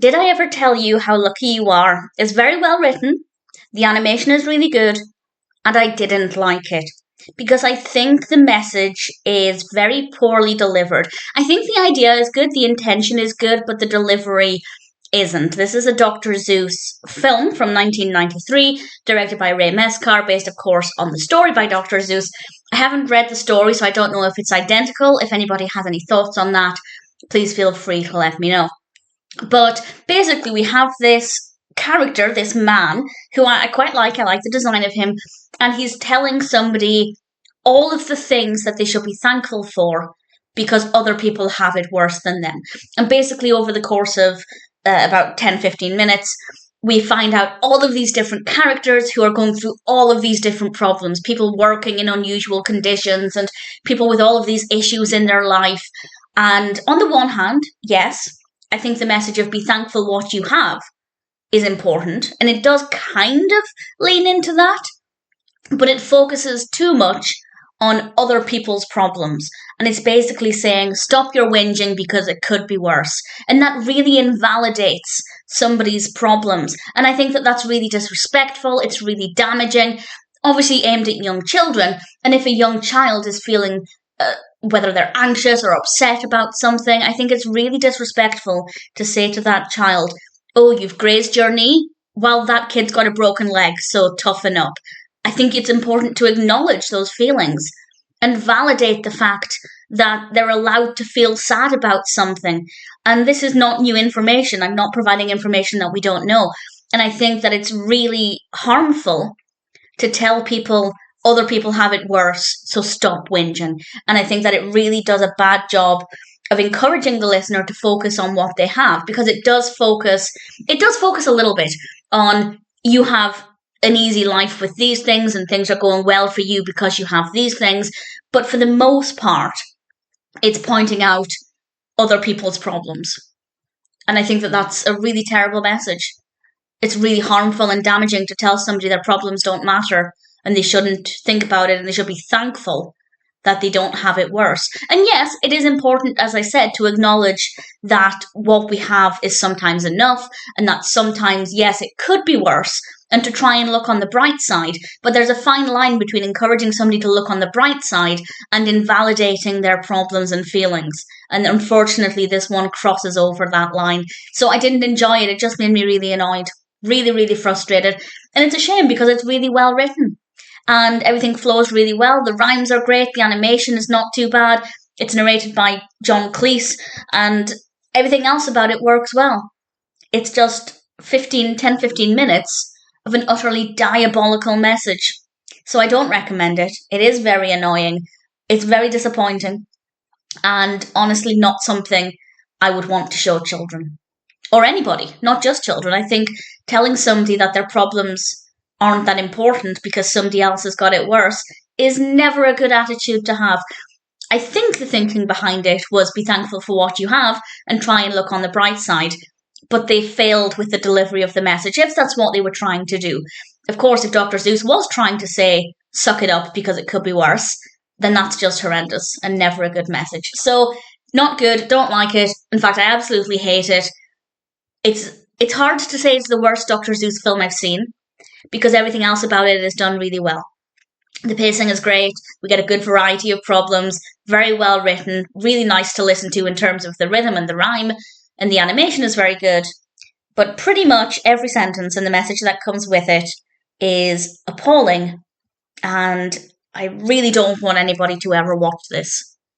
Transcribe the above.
Did I Ever Tell You How Lucky You Are is very well written, the animation is really good, and I didn't like it because I think the message is very poorly delivered. I think the idea is good, the intention is good, but the delivery isn't. This is a Dr. Seuss film from 1993, directed by Ray Messecar, based, of course, on the story by Dr. Seuss. I haven't read the story, so I don't know if it's identical. If anybody has any thoughts on that, please feel free to let me know. But basically, we have this character, this man, who I quite like. I like the design of him. And he's telling somebody all of the things that they should be thankful for because other people have it worse than them. And basically, over the course of about 10-15 minutes, we find out all of these different characters who are going through all of these different problems. People working in unusual conditions and people with all of these issues in their life. And on the one hand, yes, I think the message of be thankful what you have is important, and it does kind of lean into that, but it focuses too much on other people's problems. And it's basically saying, stop your whinging because it could be worse. And that really invalidates somebody's problems. And I think that that's really disrespectful. It's really damaging, obviously aimed at young children. And if a young child is feeling whether they're anxious or upset about something, I think it's really disrespectful to say to that child, oh, you've grazed your knee? Well, that kid's got a broken leg, so toughen up. I think it's important to acknowledge those feelings and validate the fact that they're allowed to feel sad about something. And this is not new information. I'm not providing information that we don't know. And I think that it's really harmful to tell people other people have it worse, so stop whinging. And I think that it really does a bad job of encouraging the listener to focus on what they have, because it does focus a little bit on you have an easy life with these things and things are going well for you because you have these things. But for the most part, it's pointing out other people's problems. And I think that that's a really terrible message. It's really harmful and damaging to tell somebody their problems don't matter and they shouldn't think about it and they should be thankful that they don't have it worse. And yes, it is important, as I said, to acknowledge that what we have is sometimes enough and that sometimes, yes, it could be worse, and to try and look on the bright side. But there's a fine line between encouraging somebody to look on the bright side and invalidating their problems and feelings. And unfortunately, this one crosses over that line. So I didn't enjoy it. It just made me really annoyed, really, really frustrated. And it's a shame because it's really well written. And everything flows really well. The rhymes are great. The animation is not too bad. It's narrated by John Cleese. And everything else about it works well. It's just 10-15 minutes of an utterly diabolical message. So I don't recommend it. It is very annoying. It's very disappointing. And honestly, not something I would want to show children. Or anybody, not just children. I think telling somebody that their problems aren't that important because somebody else has got it worse is never a good attitude to have. I think the thinking behind it was be thankful for what you have and try and look on the bright side. But they failed with the delivery of the message, if that's what they were trying to do. Of course, if Dr. Seuss was trying to say, suck it up because it could be worse, then that's just horrendous and never a good message. So, not good, don't like it. In fact, I absolutely hate it. It's hard to say it's the worst Dr. Seuss film I've seen, because everything else about it is done really well. The pacing is great, we get a good variety of problems, very well written, really nice to listen to in terms of the rhythm and the rhyme, and the animation is very good. But pretty much every sentence and the message that comes with it is appalling, and I really don't want anybody to ever watch this.